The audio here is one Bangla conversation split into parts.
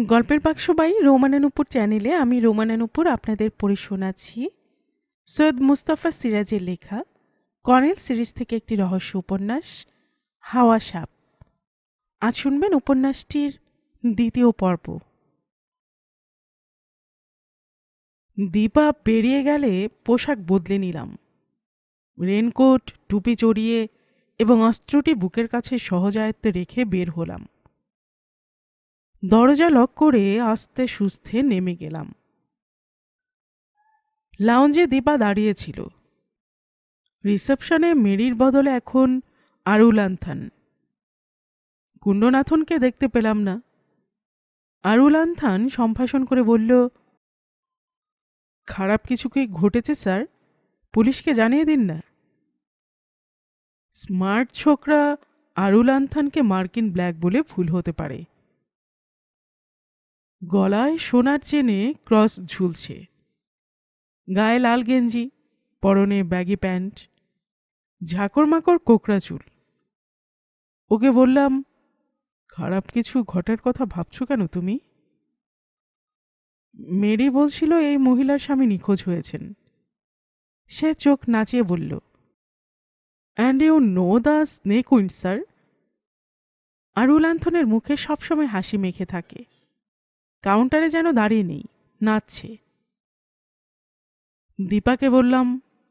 গল্পের বাক্স বাই রোমানা নুপুর চ্যানেলে আমি রোমানা নুপুর আপনাদের পড়ে শোনাচ্ছি সৈয়দ মুস্তাফা সিরাজের লেখা কর্নেল সিরিজ থেকে একটি রহস্য উপন্যাস হাওয়া সাপ। আজ শুনবেন উপন্যাসটির দ্বিতীয় পর্ব। দীপা বেরিয়ে গেলে পোশাক বদলে নিলাম। রেনকোট টুপি চড়িয়ে এবং অস্ত্রটি বুকের কাছে সহজায়ত্তে রেখে বের হলাম। দরজা লক করে আস্তে সুস্থে নেমে গেলাম। লাউঞ্জে দীপা দাঁড়িয়েছিল। রিসেপশনে মেরির বদলে এখন আরুলান্থান। কুণ্ডনাথনকে দেখতে পেলাম না। আরুলান্থান সম্ভাষণ করে বলল, খারাপ কিছু কি ঘটেছে স্যার? পুলিশকে জানিয়ে দিন না। স্মার্ট ছোকরা আরুলান্থানকে মার্কিন ব্ল্যাক বলে ভুল হতে পারে। গলায় সোনার চেনে ক্রস ঝুলছে, গায়ে লাল গেঞ্জি, পরনে ব্যাগি প্যান্ট, ঝাঁকর মাকড় কোকড়া চুল। ওকে বললাম, খারাপ কিছু ঘটার কথা ভাবছো কেন তুমি? মেরি বলছিল এই মহিলার স্বামী নিখোঁজ হয়েছেন। সে চোখ নাচিয়ে বলল, and you know the snake wind sir? আরুলান্থনের মুখে সবসময় হাসি মেখে থাকে। কাউন্টারে যেন দাঁড়িয়ে নেই, নাচছে। দীপাকে বললাম,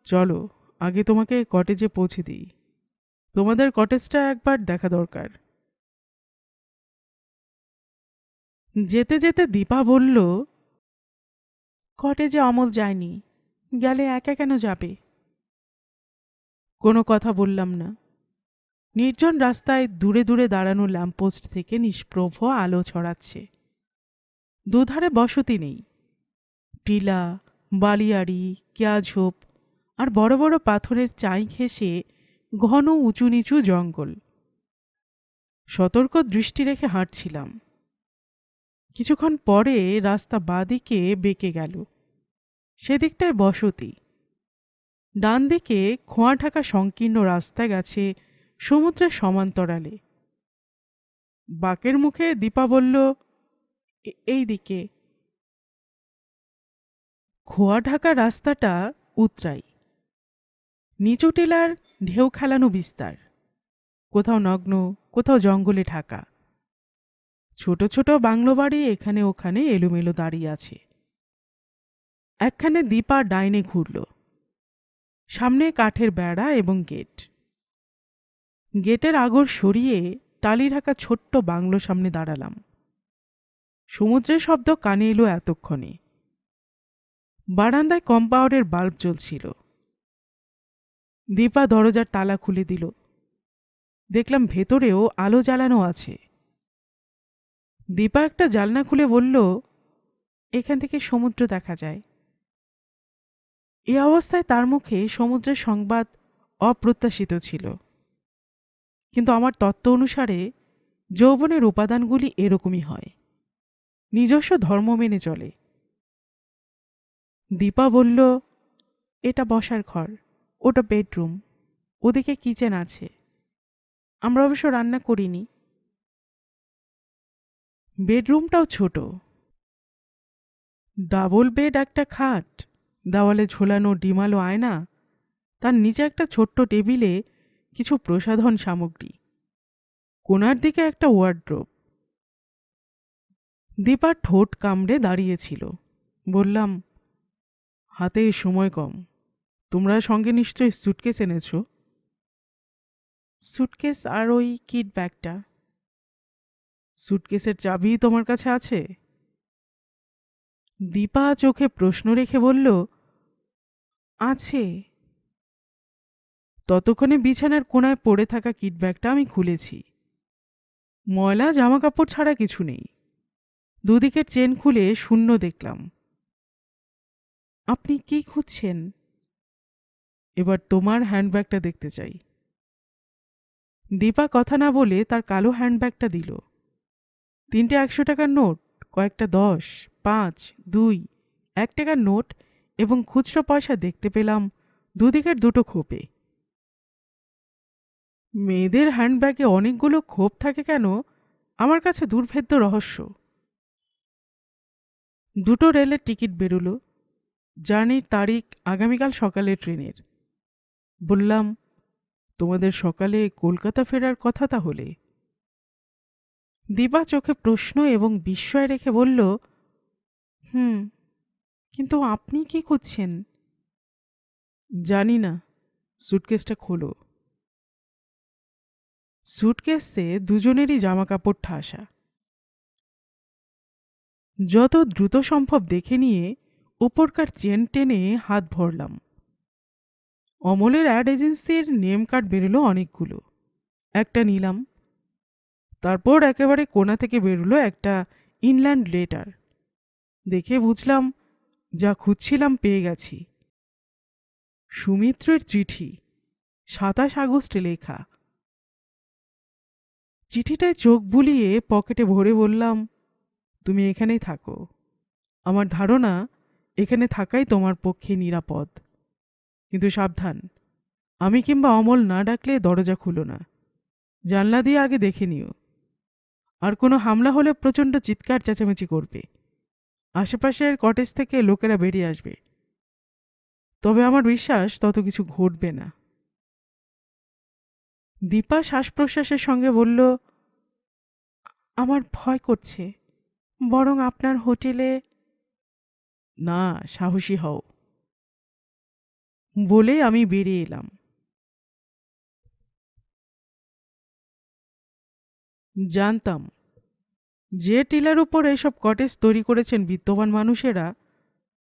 চলো আগে তোমাকে কটেজে পৌঁছে দিই। তোমাদের কটেজটা একবার দেখা দরকার। যেতে যেতে দীপা বলল, কটেজে অমল যায়নি, গেলে একা কেন যাবে? কোনো কথা বললাম না। নির্জন রাস্তায় দূরে দূরে দাঁড়ানো ল্যাম্পপোস্ট থেকে নিষ্প্রভ আলো ছড়াচ্ছে। দুধারে বসতি নেই। টিলা, বালিয়াড়ি, কেয়াঝোপ আর বড় বড় পাথরের চাই ঘেঁষে ঘন উঁচু নিচু জঙ্গল। সতর্ক দৃষ্টি রেখে হাঁটছিলাম। কিছুক্ষণ পরে রাস্তা বাঁদিকে বেঁকে গেল। সেদিকটায় বসতি। ডান দিকে খোঁয়া ঢাকা সংকীর্ণ রাস্তা গেছে সমুদ্রের সমান্তরালে। বাঁকের মুখে দীপা বলল, এই দিকে। খোয়া ঢাকা রাস্তাটা উতরাই। নিচু টিলার ঢেউ খেলানো বিস্তার, কোথাও নগ্ন, কোথাও জঙ্গলে ঢাকা। ছোট ছোট বাংলো বাড়ি এখানে ওখানে এলোমেলো দাঁড়িয়ে আছে। একখানে দীপা ডাইনে ঘুরল। সামনে কাঠের বেড়া এবং গেট। গেটের আগর সরিয়ে টালি ঢাকা ছোট্ট বাংলো সামনে দাঁড়ালাম। সমুদ্রের শব্দ কানে এলো এতক্ষণে। বারান্দায় কম্পাউন্ডের বাল্ব জ্বলছিল। দীপা দরজার তালা খুলে দিল। দেখলাম ভেতরেও আলো জ্বালানো আছে। দীপা একটা জানলা খুলে বলল, এখান থেকে সমুদ্র দেখা যায়। এ অবস্থায় তার মুখে সমুদ্রের সংবাদ অপ্রত্যাশিত ছিল। কিন্তু আমার তত্ত্ব অনুসারে যৌবনের উপাদানগুলি এরকমই হয়, নিজস্ব ধর্ম মেনে চলে। দীপা বলল, এটা বসার ঘর, ওটা বেডরুম, ওদিকে কিচেন আছে। আমরা অবশ্য রান্না করিনি। বেডরুমটাও ছোট। ডাবল বেড, একটা খাট, দেওয়ালে ঝোলানো ডিমালো আয়না, তার নিচে একটা ছোট্ট টেবিলে কিছু প্রসাধন সামগ্রী, কোণার দিকে একটা ওয়ার্ড্রোব। দীপা ঠোঁট কামড়ে দাঁড়িয়েছিল। বললাম, হাতে সময় কম, তোমরা সঙ্গে নিশ্চয়ই সুটকেস এনেছ? সুটকেস আর ওই কিট ব্যাগটা। সুটকেসের চাবি তোমার কাছে আছে? দীপা চোখে প্রশ্ন রেখে বলল, আছে। ততক্ষণে বিছানার কোণায় পড়ে থাকা কিট ব্যাগটা আমি খুলেছি। ময়লা জামা কাপড় ছাড়া কিছু নেই। দুদিকের চেন খুলে শূন্য দেখলাম। আপনি কি খুঁজছেন? এবার তোমার হ্যান্ডব্যাগটা দেখতে চাই। দীপা কথা না বলে তার কালো হ্যান্ডব্যাগটা দিল। 3টে 100 টাকার নোট, কয়েকটা 10, 5, 2, 1 টাকার নোট এবং খুচরো পয়সা দেখতে পেলাম দুদিকের দুটো খোপে। মেয়েদের হ্যান্ডব্যাগে অনেকগুলো খোপ থাকে কেন, আমার কাছে দুর্ভেদ্য রহস্য। দুটো রেলের টিকিট বেরোলো। জার্নির তারিখ আগামীকাল সকালে ট্রেনের। বললাম, তোমাদের সকালে কলকাতা ফেরার কথা তাহলে? দীপা চোখে প্রশ্ন এবং বিস্ময় রেখে বলল, হুম, কিন্তু আপনি কি খুঁজছেন? জানি না। সুটকেসটা খোলো। সুটকেসে দুজনেরই জামা কাপড় ঠাসা। যত দ্রুত সম্ভব দেখে নিয়ে উপরকার চেন টেনে হাত ভরলাম। অমলের অ্যাড এজেন্সির নেম কার্ড বেরোলো অনেকগুলো। একটা নিলাম। তারপর একেবারে কোণা থেকে বেরোলো একটা ইনল্যান্ড লেটার। দেখে বুঝলাম যা খুঁজছিলাম পেয়ে গেছি। সুমিত্রের চিঠি, 27 আগস্টে লেখা। চিঠিটায় চোখ বুলিয়ে পকেটে ভরে বললাম, তুমি এখানেই থাকো। আমার ধারণা এখানে থাকাই তোমার পক্ষে নিরাপদ। কিন্তু সাবধান, আমি কিংবা অমল না ডাকলে দরজা খুলো না। জানলা দিয়ে আগে দেখে নিও। আর কোনো হামলা হলে প্রচণ্ড চিৎকার চেঁচামেচি করবে। আশেপাশের কটেজ থেকে লোকেরা বেরিয়ে আসবে। তবে আমার বিশ্বাস তত কিছু ঘটবে না। দীপা শ্বাস প্রশ্বাসের সঙ্গে বলল, আমার ভয় করছে, বরং আপনার হোটেলে। না, সাহসী হও। বলে আমি বেরিয়ে এলাম। জানতাম যে টিলার উপর এসব কটেজ তৈরি করেছেন বিত্তবান মানুষেরা,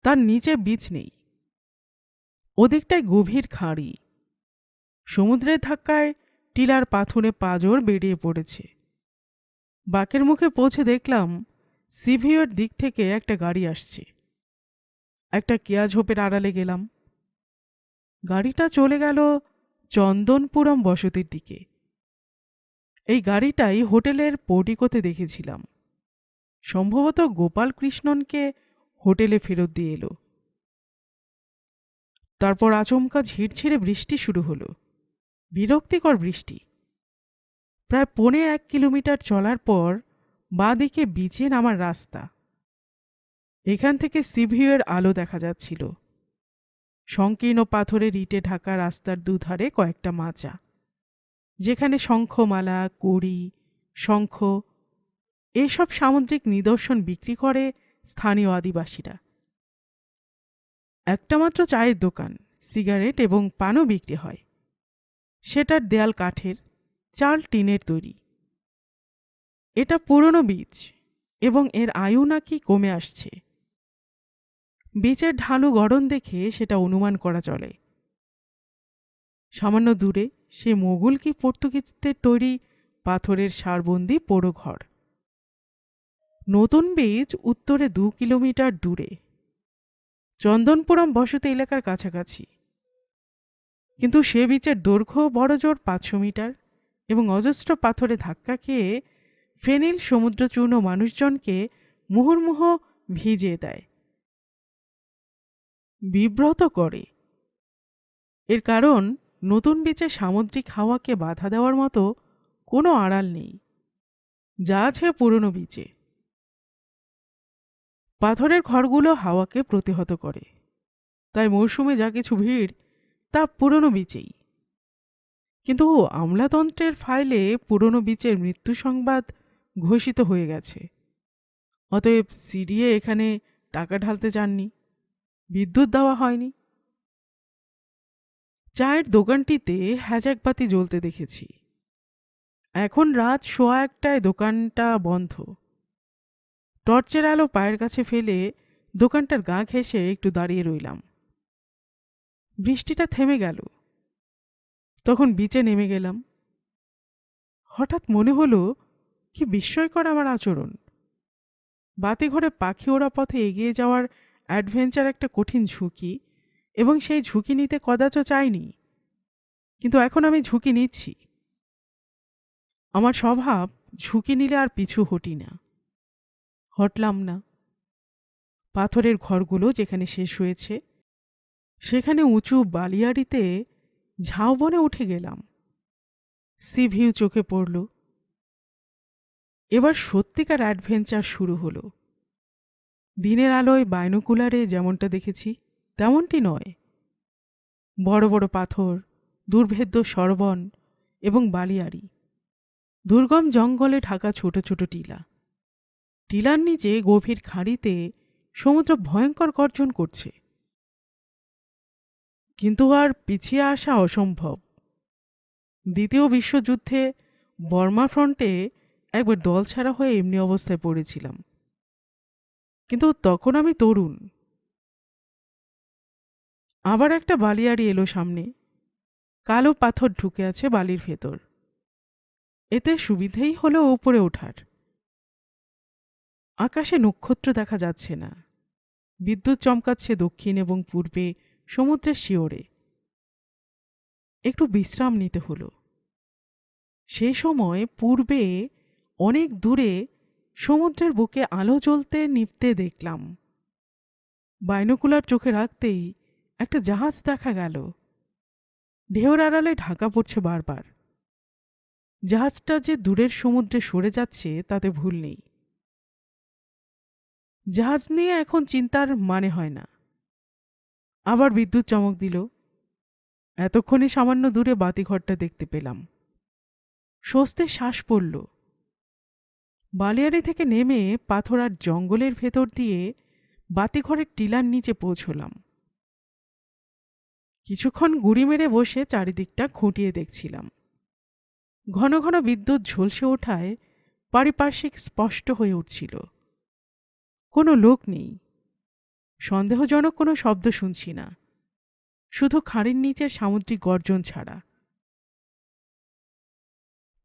তার নিচে বীজ নেই। ওদিকটায় গভীর খাঁড়ি। সমুদ্রের ধাক্কায় টিলার পাথুরে পাঁজর বেরিয়ে পড়েছে। বাঁকের মুখে পৌঁছে দেখলাম সিভিওর দিক থেকে একটা গাড়ি আসছে। একটা কেয়া ঝোপের আড়ালে গেলাম। গাড়িটা চলে গেল চন্দনপুরম বসতির দিকে। এই গাড়িটাই হোটেলের পোর্টিকোতে দেখেছিলাম। সম্ভবত গোপাল কৃষ্ণনকে হোটেলে ফেরত দিয়ে এলো। তারপর আচমকা ঝিরঝিরে বৃষ্টি শুরু হলো। বিরক্তিকর বৃষ্টি। প্রায় 1.25 কিলোমিটার চলার পর বাঁদিকে বিচে নামার রাস্তা। এখান থেকে সিভিউয়ের আলো দেখা যাচ্ছিল। সংকীর্ণ পাথরের ইটে ঢাকা রাস্তার দুধারে কয়েকটা মাচা, যেখানে শঙ্খমালা, কড়ি, শঙ্খ এসব সামুদ্রিক নিদর্শন বিক্রি করে স্থানীয় আদিবাসীরা। একটা মাত্র চায়ের দোকান, সিগারেট এবং পানও বিক্রি হয়। সেটার দেয়াল কাঠের, চাল টিনের তৈরি। এটা পুরনো বীচ এবং এর আয়ু নাকি কমে আসছে। বীচের ঢালু গড়ন দেখে সেটা অনুমান করা চলে। সামান্য দূরে সে মোগল কি পর্তুগিজদের তৈরি পাথরের সারবন্দি পোড়ো ঘর। নতুন বীচ উত্তরে 2 কিলোমিটার দূরে, চন্দনপুরম বসতি এলাকার কাছাকাছি। কিন্তু সে বীচের দৈর্ঘ্য বড়জোর 500 মিটার এবং অজস্র পাথরে ধাক্কা খেয়ে ফেনিল সমুদ্রচূর্ণ মানুষজনকে মুহুর্মুহ ভিজিয়ে দেয়, বিব্রত করে। এর কারণ নতুন বীচে সামুদ্রিক হাওয়াকে বাধা দেওয়ার মতো কোনো আড়াল নেই, যা আছে পুরনো বীচে। পাথরের ঘরগুলো হাওয়াকে প্রতিহত করে, তাই মৌসুমে যা কিছু ভিড় তা পুরনো বীচেই। কিন্তু আমলাতন্ত্রের ফাইলে পুরনো বীচের মৃত্যু সংবাদ ঘোষিত হয়ে গেছে। অতএব সিডিএ এখানে টাকা ঢালতে চাননি, বিদ্যুৎ দেওয়া হয়নি। চায়ের দোকানটিতে হ্যাজাকবাতি জ্বলতে দেখেছি। এখন রাত 1:15টায় দোকানটা বন্ধ। টর্চের আলো পায়ের কাছে ফেলে দোকানটার গা ঘেঁষে একটু দাঁড়িয়ে রইলাম। বৃষ্টিটা থেমে গেল। তখন বিচে নেমে গেলাম। হঠাৎ মনে হলো কি বিস্ময়কর আমার আচরণ। বাতিঘরে পাখি ওড়া পথে এগিয়ে যাওয়ার অ্যাডভেঞ্চার একটা কঠিন ঝুঁকি, এবং সেই ঝুঁকি নিতে কদাচ চাইনি। কিন্তু এখন আমি ঝুঁকি নিচ্ছি। আমার স্বভাব ঝুঁকি নিলে আর পিছু হটি না। হটলাম না। পাথরের ঘরগুলো যেখানে শেষ হয়েছে সেখানে উঁচু বালিয়াড়িতে ঝাউবনে উঠে গেলাম। সিভিউ চোখে পড়ল। এবার সত্যিকার অ্যাডভেঞ্চার শুরু হলো। দিনের আলোয় বাইনোকুলারে যেমনটা দেখেছি তেমনটি নয়। বড় বড় পাথর, দুর্ভেদ্য সরবন এবং বালিয়াড়ি, দুর্গম জঙ্গলে ঢাকা ছোট ছোট টিলা। টিলার নিচে গভীর খাঁড়িতে সমুদ্র ভয়ঙ্কর গর্জন করছে, কিন্তু আর পিছিয়ে আসা অসম্ভব। দ্বিতীয় বিশ্বযুদ্ধে বর্মা ফ্রন্টে একবার দল ছাড়া হয়ে এমনি অবস্থায় পড়েছিলাম, কিন্তু তখন আমি তরুণ। আবার একটা বালিয়াড়ি এলো সামনে, কালো পাথর ঢুকে আছে বালির ভেতর। এতে সুবিধেই হলো ওপরে ওঠার। আকাশে নক্ষত্র দেখা যাচ্ছে না, বিদ্যুৎ চমকাচ্ছে দক্ষিণ এবং পূর্বে সমুদ্রের শিওরে। একটু বিশ্রাম নিতে হলো। সেই সময় পূর্বে অনেক দূরে সমুদ্রের বুকে আলো জ্বলতে নিভতে দেখলাম। বাইনোকুলার চোখে রাখতেই একটা জাহাজ দেখা গেল। ঢেউর আড়ালে ঢাকা পড়ছে বারবার। জাহাজটা যে দূরের সমুদ্রে সরে যাচ্ছে তাতে ভুল নেই। জাহাজ নিয়ে এখন চিন্তার মানে হয় না। আবার বিদ্যুৎ চমক দিল। এতক্ষণে সামান্য দূরে বাতিঘরটা দেখতে পেলাম। স্বস্তির শ্বাস পড়ল। বালিয়াড়ি থেকে নেমে পাথর আর জঙ্গলের ভেতর দিয়ে বাতিঘরের টিলার নিচে পৌঁছলাম। কিছুক্ষণ গুড়ি মেরে বসে চারিদিকটা খুঁটিয়ে দেখছিলাম। ঘন ঘন বিদ্যুৎ ঝলসে ওঠায় পারিপার্শ্বিক স্পষ্ট হয়ে উঠছিল। কোনো লোক নেই, সন্দেহজনক কোনো শব্দ শুনছি না, শুধু খাঁড়ির নিচের সামুদ্রিক গর্জন ছাড়া।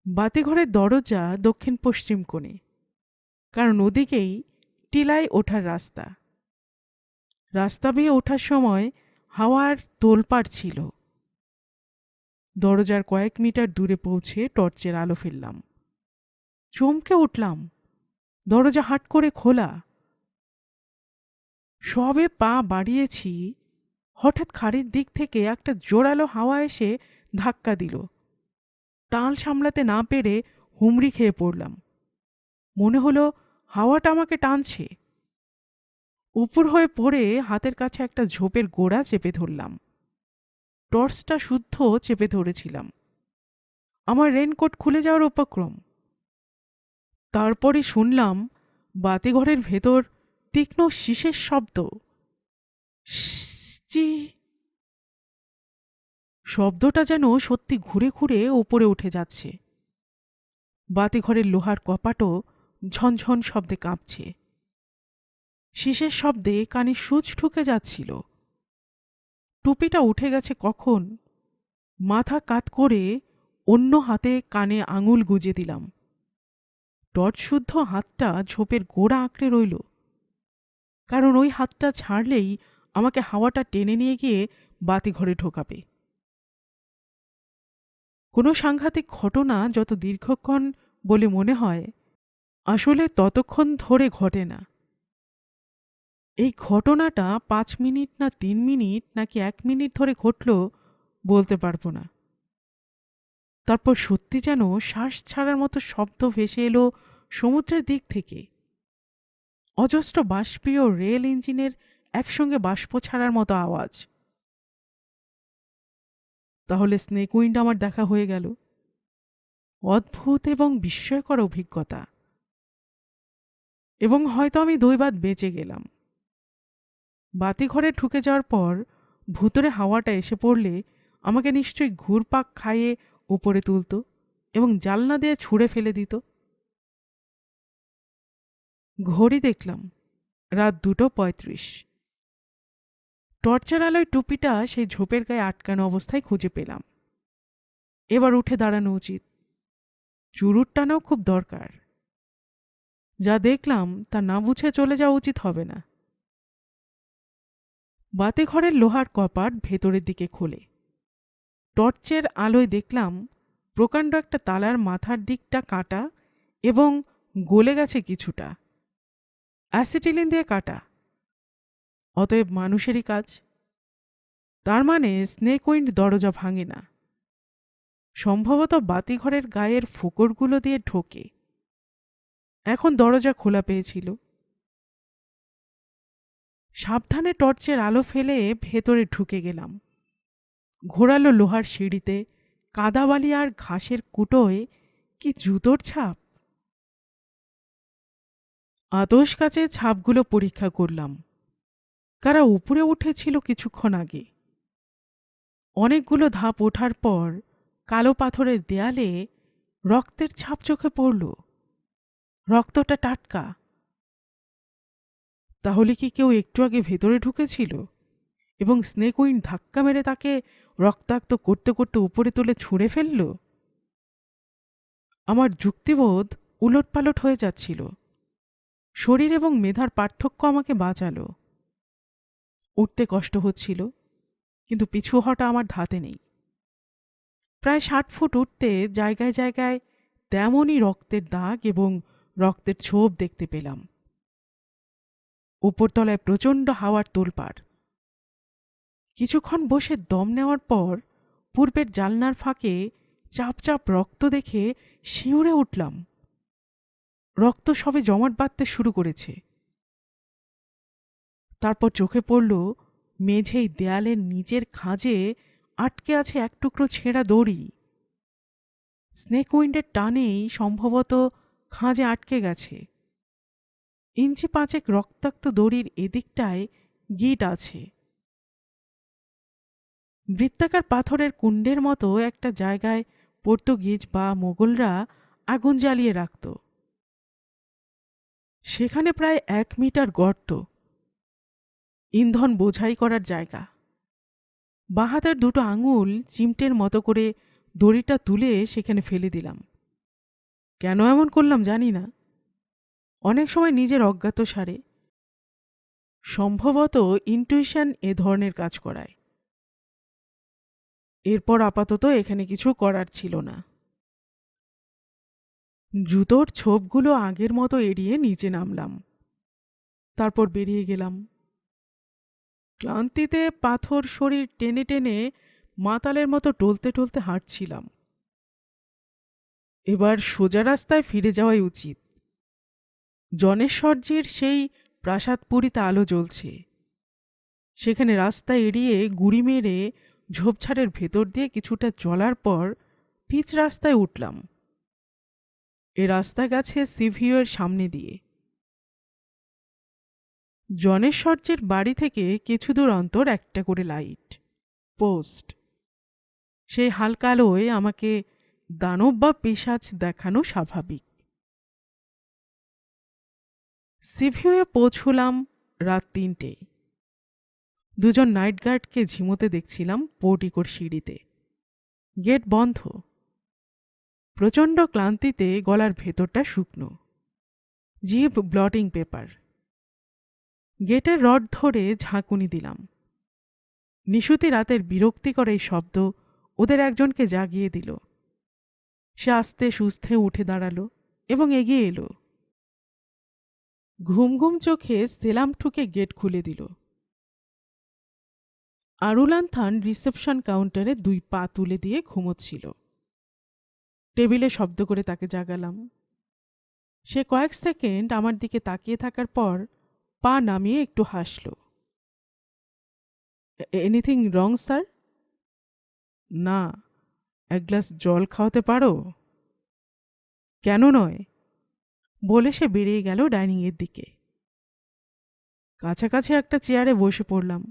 বাতিঘরের দরজা দক্ষিণ পশ্চিম কোণে, কারণ ওদিকেই টিলায় ওঠার রাস্তা। রাস্তা বেয়ে ওঠার সময় হাওয়ার তোলপাড় ছিল। দরজার কয়েক মিটার দূরে পৌঁছে টর্চের আলো ফেললাম। চমকে উঠলাম, দরজা হাট করে খোলা। সবে পা বাড়িয়েছি, হঠাৎ খাড়ির দিক থেকে একটা জোরালো হাওয়া এসে ধাক্কা দিল। টাল সামলাতে না পেরে হুমড়ি খেয়ে পড়লাম। মনে হলো হাওয়াটা আমাকে টানছে। উপর হয়ে পড়ে হাতের কাছে একটা ঝোপের গোড়া চেপে ধরলাম। টর্চটা শুদ্ধ চেপে ধরেছিলাম। আমার রেনকোট খুলে যাওয়ার উপক্রম। তারপরে শুনলাম বাতিঘরের ভেতর তীক্ষ্ণ শীষের শব্দ। চি, শব্দটা যেন সত্যি ঘুরে ঘুরে ওপরে উঠে যাচ্ছে। বাতিঘরের লোহার কপাটও ঝনঝন শব্দে কাঁপছে। শীষের শব্দে কানে সূচ ঢুকে যাচ্ছিল। টুপিটা উঠে গেছে কখন, মাথা কাত করে অন্য হাতে কানে আঙুল গুজে দিলাম। টর্চ শুদ্ধ হাতটা ঝোপের গোড়া আঁকড়ে রইল, কারণ ওই হাতটা ছাড়লেই আমাকে হাওয়াটা টেনে নিয়ে গিয়ে বাতিঘরে ঢোকাবে। কোনো সাংঘাতিক ঘটনা যত দীর্ঘক্ষণ বলে মনে হয়, আসলে ততক্ষণ ধরে ঘটে না। এই ঘটনাটা 5 মিনিট না 3 মিনিট নাকি 1 মিনিট ধরে ঘটল বলতে পারবো না। তারপর সত্যি যেন শ্বাস ছাড়ার মতো শব্দ ভেসে এলো সমুদ্রের দিক থেকে। অজস্র বাষ্পীয় রেল ইঞ্জিনের একসঙ্গে বাষ্প ছাড়ার মতো আওয়াজ। তাহলে স্নেক উইন্ড আমার দেখা হয়ে গেল। অদ্ভুত এবং বিস্ময়কর অভিজ্ঞতা। এবং হয়তো আমি 2 বাত বেঁচে গেলাম। বাতিঘরে ঢুকে যাওয়ার পর ভুতুরে হাওয়াটা এসে পড়লে আমাকে নিশ্চয়ই ঘুরপাক খাইয়ে উপরে তুলত এবং জানলা দিয়ে ছুঁড়ে ফেলে দিত। ঘড়ি দেখলাম, রাত 2:35। টর্চের আলোয় টুপিটা সেই ঝোপের গায়ে আটকানো অবস্থায় খুঁজে পেলাম। এবার উঠে দাঁড়ানো উচিত। চুরুট টানাও খুব দরকার। যা দেখলাম তা না বুঝে চলে যাওয়া উচিত হবে না। বাতিঘরের লোহার কপাট ভেতরের দিকে খোলে। টর্চের আলোয় দেখলাম প্রকাণ্ড একটা তালার মাথার দিকটা কাটা এবং গলে গেছে কিছুটা। অ্যাসিটিলিন দিয়ে কাটা। অতএব মানুষেরই কাজ। তার মানে স্নেক উইন্ড দরজা ভাঙে না, সম্ভবত বাতিঘরের গায়ের ফোকরগুলো দিয়ে ঢোকে। এখন দরজা খোলা পেয়েছিল। সাবধানে টর্চের আলো ফেলে ভেতরে ঢুকে গেলাম। ঘোরালো লোহার সিঁড়িতে, কাদাবালি আর ঘাসের কুটোয় কি জুতোর ছাপ! আতস কাচে ছাপগুলো পরীক্ষা করলাম। কারা উপরে উঠেছিল কিছুক্ষণ আগে। অনেকগুলো ধাপ ওঠার পর কালো পাথরের দেয়ালে রক্তের ছাপ চোখে পড়ল। রক্তটা টাটকা। তাহলে কি কেউ একটু আগে ভেতরে ঢুকেছিল এবং স্নেকউইন্ড ধাক্কা মেরে তাকে রক্তাক্ত করতে করতে উপরে তুলে ছুঁড়ে ফেলল? আমার যুক্তিবোধ উলটপালট হয়ে যাচ্ছিল। শরীর এবং মেধার পার্থক্য আমাকে বাঁচালো। উঠতে কষ্ট হচ্ছিল, কিন্তু পিছু হটা আমার ধাতে নেই। প্রায় 60 ফুট উঠতে জায়গায় জায়গায় তেমনই রক্তের দাগ এবং রক্তের ছোপ দেখতে পেলাম। উপরতলায় প্রচণ্ড হাওয়ার তোলপাড়। কিছুক্ষণ বসে দম নেওয়ার পর পূর্বের জালনার ফাঁকে চাপ চাপ রক্ত দেখে শিউরে উঠলাম। রক্ত সবে জমাট বাঁধতে শুরু করেছে। তারপর চোখে পড়ল মেঝেই দেয়ালের নিচের খাঁজে আটকে আছে এক টুকরো ছেঁড়া দড়ি। স্নেকউইন্ডের টানেই সম্ভবত খাঁজে আটকে গেছে। ইঞ্চি 5 রক্তাক্ত দড়ির এদিকটায় গিঁট আছে। বৃত্তাকার পাথরের কুণ্ডের মতো একটা জায়গায় পর্তুগিজ বা মোগলরা আগুন জ্বালিয়ে রাখত। সেখানে প্রায় 1 মিটার গর্ত, ইন্ধন বোঝাই করার জায়গা। বাঁ হাতের দুটো আঙুল চিমটের মতো করে দড়িটা তুলে সেখানে ফেলে দিলাম। কেন এমন করলাম জানি না। অনেক সময় নিজের অজ্ঞাতসারে, সম্ভবত ইনটুইশন এ ধরনের কাজ করায়। এরপর আপাতত এখানে কিছু করার ছিল না। জুতোর ছোপগুলো আগের মতো এড়িয়ে নিচে নামলাম। তারপর বেরিয়ে গেলাম। ক্লান্তিতে পাথর শরীর টেনে টেনে মাতালের মতো টলতে টলতে হাঁটছিলাম। এবার সোজা রাস্তায় ফিরে যাওয়াই উচিত। জনেশ্বরজির সেই প্রাসাদপুরীতে আলো জ্বলছে। সেখানে রাস্তা এড়িয়ে গুড়ি মেরে ঝোপঝাড়ের ভেতর দিয়ে কিছুটা চলার পর পিচ রাস্তায় উঠলাম। এ রাস্তা গেছে সিভিউয়ের সামনে দিয়ে। জনেশ্বরজির বাড়ি থেকে কিছু দূর অন্তর একটা করে লাইট পোস্ট। সেই হালকা আলোয় আমাকে দানব বা পিশাচ দেখানো স্বাভাবিক। সিভিউয়ে পৌঁছলাম রাত 3টে। দুজন নাইট গার্ডকে ঝিমোতে দেখছিলাম পোর্টিকোর সিঁড়িতে। গেট বন্ধ। প্রচণ্ড ক্লান্তিতে গলার ভেতরটা শুকনো, জিভ ব্লটিং পেপার। গেটের রড ধরে ঝাঁকুনি দিলাম। নিশুতি রাতের বিরক্তিকর এই শব্দ ওদের একজনকে জাগিয়ে দিল। সে আস্তে সুস্থে উঠে দাঁড়ালো এবং এগিয়ে এলো। ঘুম ঘুম চোখে সেলাম ঠুকে গেট খুলে দিল। আরুলান থান রিসেপশন কাউন্টারে 2 পা তুলে দিয়ে ঘুমোচ্ছিল। টেবিলে শব্দ করে তাকে জাগালাম। সে কয়েক সেকেন্ড আমার দিকে তাকিয়ে থাকার পর পা নামিয়ে একটু হাসল। Anything wrong sir? না। 1 গ্লাস জল খাওয়াতে পারো? কেন নয়, বলে সে বেরিয়ে গেল ডাইনিংয়ের দিকে। কাছাকাছি একটা চেয়ারে বসে পড়লাম।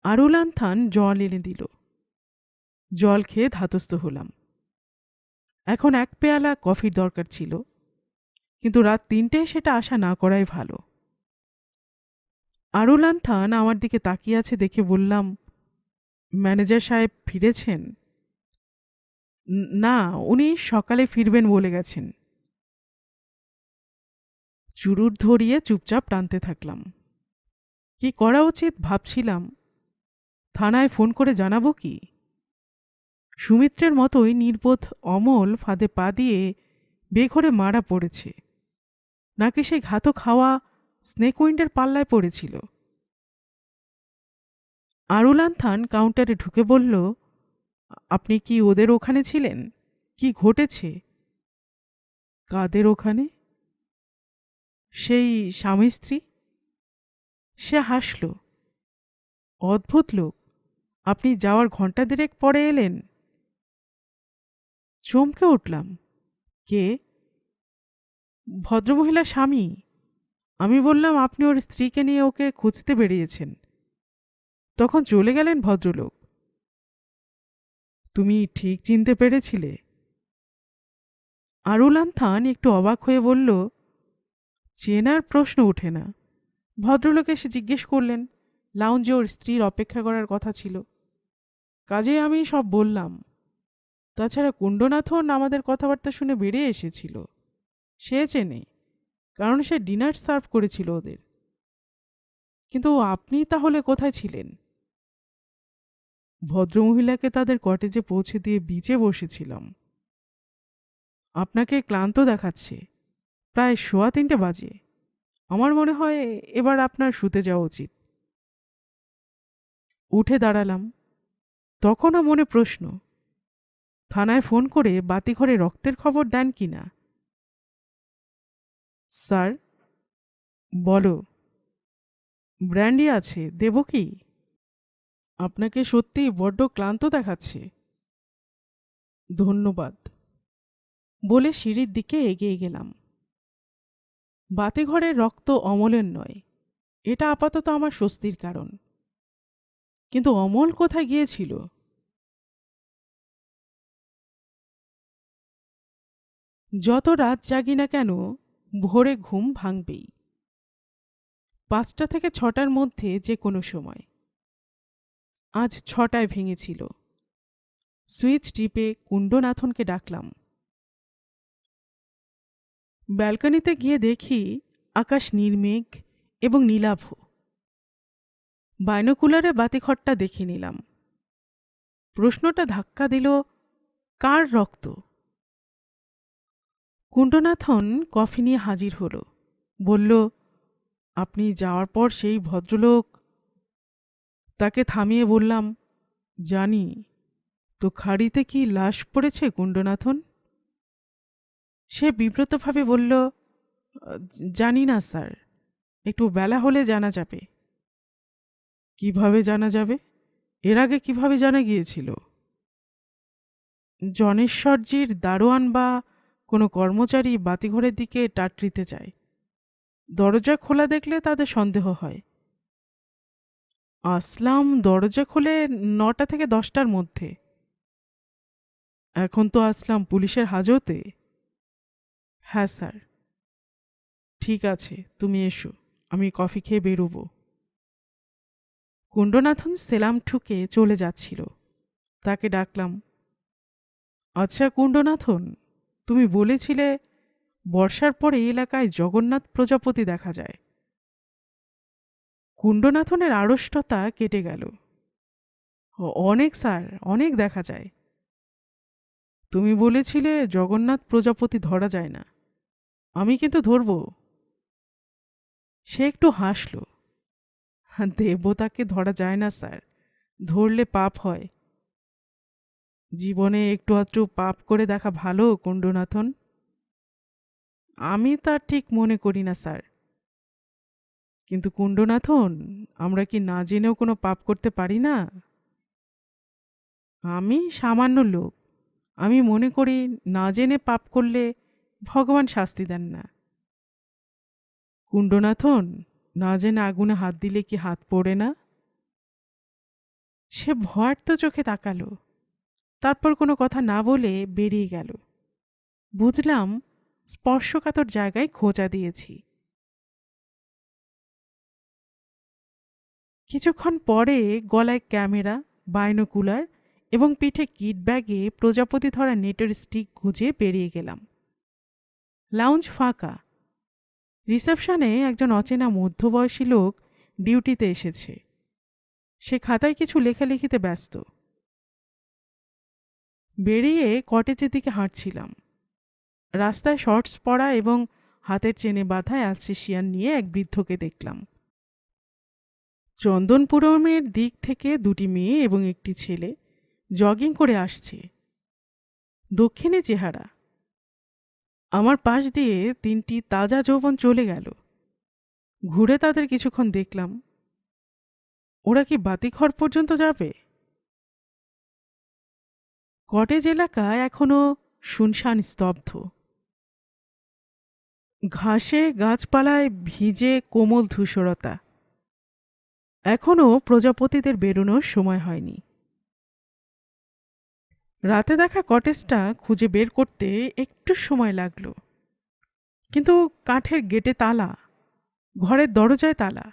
আরুলান থান জল এনে দিল। জল খেয়ে ধাতস্থ হলাম। এখন 1 পেয়ালা কফির দরকার ছিল, কিন্তু রাত 3টে সেটা আশা না করাই ভালো। আরুলান থান আমার দিকে তাকিয়ে আছে দেখে বললাম, ম্যানেজার সাহেব ফিরেছেন? না, উনি সকালে ফিরবেন বলে গেছেন। চুরুট ধরিয়ে চুপচাপ টানতে থাকলাম। কি করা উচিত ভাবছিলাম। থানায় ফোন করে জানাবো কি? সুমিত্রের মতোই নির্বোধ অমল ফাঁদে পা দিয়ে বেঘরে মারা পড়েছে, নাকি সেই ঘাতক হাওয়া স্নেকউইন্ডের পাল্লায় পড়েছিল? আরুলান থান কাউন্টারে ঢুকে বলল, আপনি কি ওদের ওখানে ছিলেন? কি ঘটেছে? কাদের ওখানে? সেই স্বামী স্ত্রী। সে হাসল। অদ্ভুত লোক, আপনি যাওয়ার ঘন্টা দেড়েক পরে এলেন। চমকে উঠলাম। কে? ভদ্রমহিলার স্বামী। আমি বললাম আপনি ওর স্ত্রীকে নিয়ে ওকে খুঁজতে বেরিয়েছেন। তখন চলে গেলেন ভদ্রলোক। তুমি ঠিক চিনতে পেরেছিলে? আরুলান থান একটু অবাক হয়ে বলল, চেনার প্রশ্ন ওঠে না। ভদ্রলোক এসে জিজ্ঞেস করলেন। লাউঞ্জে ওর স্ত্রীর অপেক্ষা করার কথা ছিল। কাজে আমি সব বললাম। তাছাড়া কুণ্ডনাথন আমাদের কথাবার্তা শুনে বেরিয়ে এসেছিল। সে চেনে, কারণ সে ডিনার সার্ভ করেছিল ওদের। কিন্তু আপনি তাহলে কোথায় ছিলেন? ভদ্রমহিলাকে তাদের কটেজে পৌঁছে দিয়ে বিচে বসেছিলাম। আপনাকে ক্লান্ত দেখাচ্ছে। প্রায় 3:15 বাজে। আমার মনে হয় এবার আপনার শুতে যাওয়া উচিত। উঠে দাঁড়ালাম। তখনও মনে প্রশ্ন, থানায় ফোন করে বাতিঘরে রক্তের খবর দেন কি না? স্যার? বলো। ব্র্যান্ডি আছে, দেব কি? আপনাকে সত্যিই বড্ড ক্লান্ত দেখাচ্ছে। ধন্যবাদ, বলে সিঁড়ির দিকে এগিয়ে গেলাম। বাতিঘরের রক্ত অমলের নয়, এটা আপাতত আমার স্বস্তির কারণ। কিন্তু অমল কোথায় গিয়েছিল? যত রাত জাগি না কেন, ভোরে ঘুম ভাঙবেই। 5টা থেকে 6টার মধ্যে যে কোনো সময়। আজ 6টায় ভেঙেছিল। সুইচ টিপে কুণ্ডনাথনকে ডাকলাম। ব্যালকনিতে গিয়ে দেখি আকাশ নির্মেঘ এবং নীলাভ। বাইনোকুলারে বাতিঘরটা দেখে নিলাম। প্রশ্নটা ধাক্কা দিল, কার রক্ত? কুণ্ডনাথন কফি নিয়ে হাজির হলো। বলল, আপনি যাওয়ার পর সেই ভদ্রলোক। তাকে থামিয়ে বললাম, জানি তো, খাড়িতে কি লাশ পড়েছে কুণ্ডনাথন? সে বিব্রতভাবে বলল, জানি না স্যার, একটু বেলা হলে জানা যাবে। কিভাবে জানা যাবে? এর আগে কিভাবে জানা গিয়েছিল? জনেশ্বরজির দারোয়ান বা কোনো কর্মচারী বাতিঘরের দিকে টাটরিতে যায়। দরজা খোলা দেখলে তাদের সন্দেহ হয়। আসলাম দরজা খুলে 9টা থেকে 10টার মধ্যে। এখন তো আসলাম পুলিশের হাজতে। হ্যাঁ স্যার। ঠিক আছে, তুমি এসো, আমি কফি খেয়ে বেরোবো। কুণ্ডনাথন সেলাম ঠুকে চলে যাচ্ছিল। তাকে ডাকলাম, আচ্ছা কুণ্ডনাথন, তুমি বলেছিলে বর্ষার পরে এই এলাকায় জগন্নাথ প্রজাপতি দেখা যায়। কুণ্ডনাথনের আড়ষ্টতা কেটে গেল। অনেক স্যার, অনেক দেখা যায়। তুমি বলেছিলে জগন্নাথ প্রজাপতি ধরা যায় না। আমি কিন্তু ধরব। সে একটু হাসল। দেবতাকে ধরা যায় না স্যার, ধরলে পাপ হয়। জীবনে একটু আধটু পাপ করে দেখা ভালো কুণ্ডনাথন। আমি তা ঠিক মনে করি না স্যার। কিন্তু কুণ্ডনাথন, আমরা কি না জেনেও কোনো পাপ করতে পারি না? আমি সামান্য লোক। আমি মনে করি না জেনে পাপ করলে ভগবান শাস্তি দেন না। কুণ্ডনাথন, না জেনে আগুনে হাত দিলে কি হাত পড়ে না? সে ভয়ার্ত চোখে তাকালো। তারপর কোনো কথা না বলে বেরিয়ে গেল। বুঝলাম স্পর্শকাতর জায়গায় খোঁচা দিয়েছি। কিছুক্ষণ পরে গলায় ক্যামেরা, বাইনোকুলার এবং পিঠে কিট ব্যাগে প্রজাপতি ধরা নেটের স্টিক গুঁজে বেরিয়ে গেলাম। লাউঞ্জ ফাঁকা। রিসেপশনে একজন অচেনা মধ্যবয়সী লোক ডিউটিতে এসেছে। সে খাতায় কিছু লেখালেখিতে ব্যস্ত। বেরিয়ে কটেজের দিকে হাঁটছিলাম। রাস্তায় শর্টস পরা এবং হাতের চেনে বাঁধা অ্যালসেশিয়ান নিয়ে এক বৃদ্ধকে দেখলাম। চন্দনপুরমের দিক থেকে 2টি মেয়ে এবং একটি ছেলে জগিং করে আসছে। দক্ষিণে চেহারা। আমার পাশ দিয়ে 3টি তাজা যৌবন চলে গেল। ঘুরে তাদের কিছুক্ষণ দেখলাম। ওরা কি বাতিঘর পর্যন্ত যাবে? কটেজ এলাকা এখনো শুনশান স্তব্ধ। ঘাসে গাছপালায় ভিজে কোমল ধূসরতা। এখনো প্রজাপতিদের বেরোনোর সময় হয়নি। রাতে দেখা কটেজটা খুঁজে বের করতে একটু সময় লাগলো, কিন্তু কাঠের গেটে তালা, ঘরের দরজায় তালা।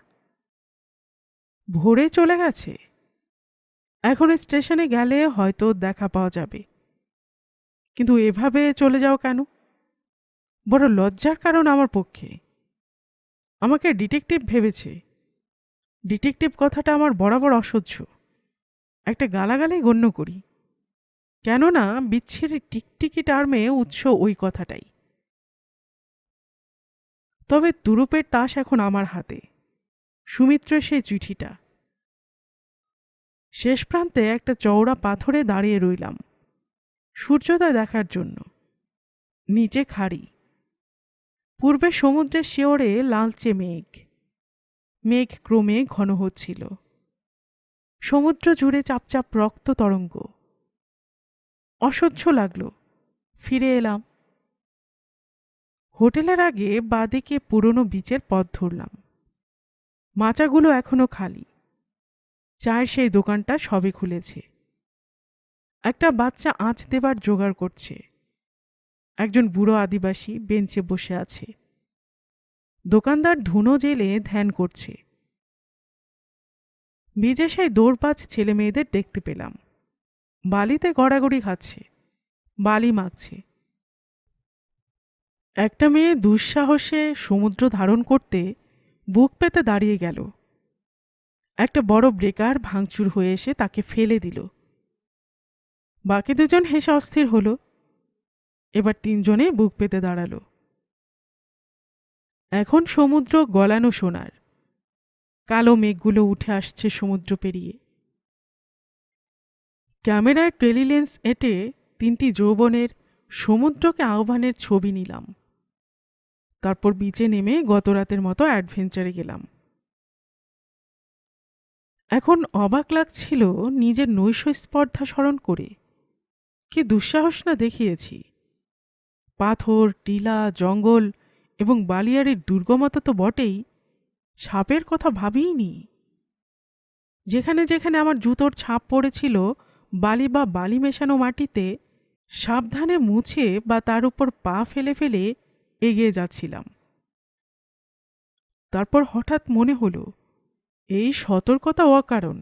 ভোরে চলে গেছে। এখন স্টেশনে গেলে হয়তো দেখা পাওয়া যাবে, কিন্তু এভাবে চলে যাও কেন? বড় লজ্জার কারণ আমার পক্ষে। আমাকে ডিটেকটিভ ভেবেছে। ডিটেকটিভ কথাটা আমার বরাবর অসহ্য, একটা গালাগালি গণ্য করি। কেননা বিচ্ছিরি টিকটিকি টার্মে উৎস ওই কথাটাই। তবে তুরুপের তাস এখন আমার হাতে। সুমিত্রের সেই চিঠিটা। শেষ প্রান্তে একটা চওড়া পাথরে দাঁড়িয়ে রইলাম সূর্যোদয় দেখার জন্য। নিচে খাড়ি, পূর্বে সমুদ্রের শিওরে লালচে মেঘ। মেঘ ক্রমে ঘন হচ্ছিল। সমুদ্র জুড়ে চাপচাপ রক্ত তরঙ্গ। অসহ্য লাগলো। ফিরে এলাম। হোটেলের আগে বাদিকে পুরনো বিচের পথ ধরলাম। মাচাগুলো এখনো খালি। চায়ের সেই দোকানটা সবে খুলেছে। একটা বাচ্চা আঁচ দেবার জোগাড় করছে। একজন বুড়ো আদিবাসী বেঞ্চে বসে আছে। দোকানদার ধুনো জেলে ধ্যান করছে। বিজে সেই দৌড়বাজ ছেলে মেয়েদের দেখতে পেলাম। বালিতে গড়াগড়ি খাচ্ছে, বালি মাখছে। একটা মেয়ে দুঃসাহসে সমুদ্র ধারণ করতে বুক পেতে দাঁড়িয়ে গেল। একটা বড় ব্রেকার ভাঙচুর হয়ে এসে তাকে ফেলে দিল। বাকি দুজন হেসে অস্থির হলো। এবার তিনজনে বুক পেতে দাঁড়ালো। এখন সমুদ্র গলানো সোনার। কালো মেঘগুলো উঠে আসছে সমুদ্র পেরিয়ে। ক্যামেরায় টেলিলেন্স এঁটে তিনটি যৌবনের সমুদ্রকে আহ্বানের ছবি নিলাম। তারপর বিচে নেমে গতরাতের মতো অ্যাডভেঞ্চারে গেলাম। এখন অবাক লাগছিল নিজের নৈশ স্পর্ধা স্মরণ করে। কি দুঃসাহস না দেখিয়েছি! পাথর, টিলা, জঙ্গল এবং বালিয়াড়ির দুর্গমতা তো বটেই, সাপের কথা ভাবিইনি। যেখানে যেখানে আমার জুতোর ছাপ পড়েছিল বালি বা বালি মেশানো মাটিতে, সাবধানে মুছে বা তার উপর পা ফেলে ফেলে এগিয়ে যাচ্ছিলাম। তারপর হঠাৎ মনে হলো, এই সতর্কতা অকারণ।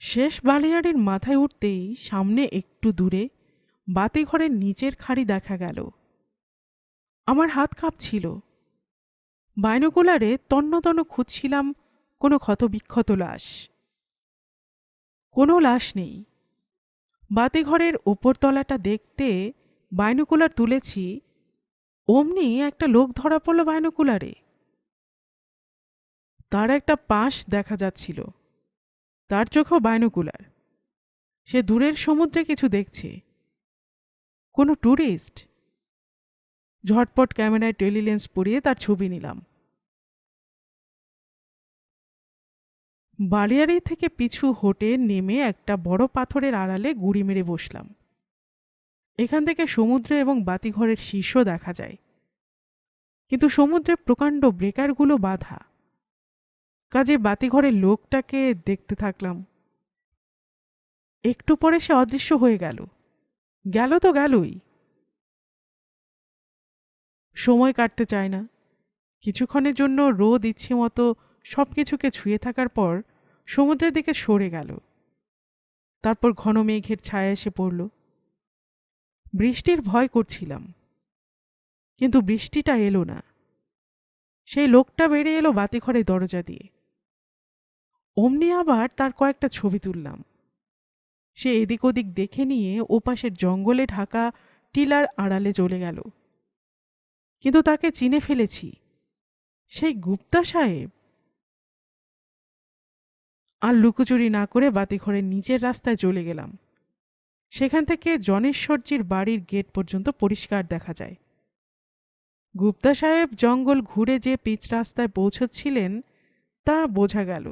শেষ বালিয়াড়ির মাথায় উঠতেই সামনে একটু দূরে বাতিঘরের নিচের খাড়ি দেখা গেল। আমার হাত কাঁপছিল। বাইনোকুলারে তন্নতন্ন খুঁজছিলাম কোনো ক্ষতবিক্ষত লাশ। কোনো লাশ নেই। বাতিঘরের ওপরতলাটা দেখতে বাইনোকুলার তুলেছি, অমনি একটা লোক ধরা পড়ল বাইনোকুলারে। তার একটা পাশ দেখা যাচ্ছিল। তার চোখেও বাইনোকুলার। সে দূরের সমুদ্রে কিছু দেখছে। কোনো ট্যুরিস্ট? ঝটপট ক্যামেরায় টেলিলেন্স পরিয়ে তার ছবি নিলাম। বালিয়াড়ি থেকে পিছু হটে নেমে একটা বড় পাথরের আড়ালে গুঁড়ি মেরে বসলাম। এখান থেকে সমুদ্র এবং বাতিঘরের শীর্ষ দেখা যায়, কিন্তু সমুদ্রের প্রকাণ্ড ব্রেকারগুলো বাঁধা। কাজে বাতিঘরের লোকটাকে দেখতে থাকলাম। একটু পরে সে অদৃশ্য হয়ে গেল। গেল তো গেলই। সময় কাটতে চায় না। কিছুক্ষণের জন্য রোদ ইচ্ছে মতো সবকিছুকে ছুঁয়ে থাকার পর সমুদ্রের দিকে সরে গেল। তারপর ঘন মেঘের ছায়া এসে পড়ল। বৃষ্টির ভয় করছিলাম, কিন্তু বৃষ্টিটা এলো না। সেই লোকটা বেরিয়ে এলো বাতিঘরের দরজা দিয়ে। অমনি আবার তার কয়েকটা ছবি তুললাম। সে এদিক ওদিক দেখে নিয়ে ওপাশের জঙ্গলে ঢাকা টিলার আড়ালে চলে গেল। কিন্তু তাকে চিনে ফেলেছি, সেই গুপ্তা সাহেব। আর লুকোচুরি না করে বাতিঘরের নিচের রাস্তায় চলে গেলাম। সেখান থেকে জনেশ্বরজির বাড়ির গেট পর্যন্ত পরিষ্কার দেখা যায়। গুপ্তা সাহেব জঙ্গল ঘুরে যে পিচ রাস্তায় পৌঁছচ্ছিলেন, তা বোঝা গেল।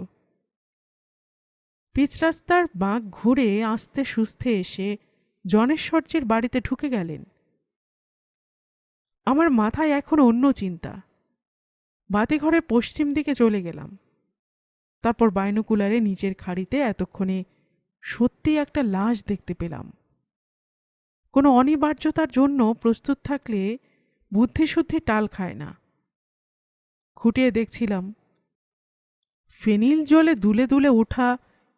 পিচ রাস্তার বাঁক ঘুরে আস্তে সুস্থে এসে জনেশ্বরজির বাড়িতে ঢুকে গেলেন। আমার মাথায় এখন অন্য চিন্তা। বাতিঘরের পশ্চিম দিকে চলে গেলাম। তারপর বাইনোকুলারে নিচের খাড়িতে এতক্ষণে সত্যি একটা লাশ দেখতে পেলাম। কোনো অনিবার্যতার জন্য প্রস্তুত থাকলে বুদ্ধিশুদ্ধি টাল খায় না। খুঁটিয়ে দেখছিলাম, ফেনিল জলে দুলে দুলে ওঠা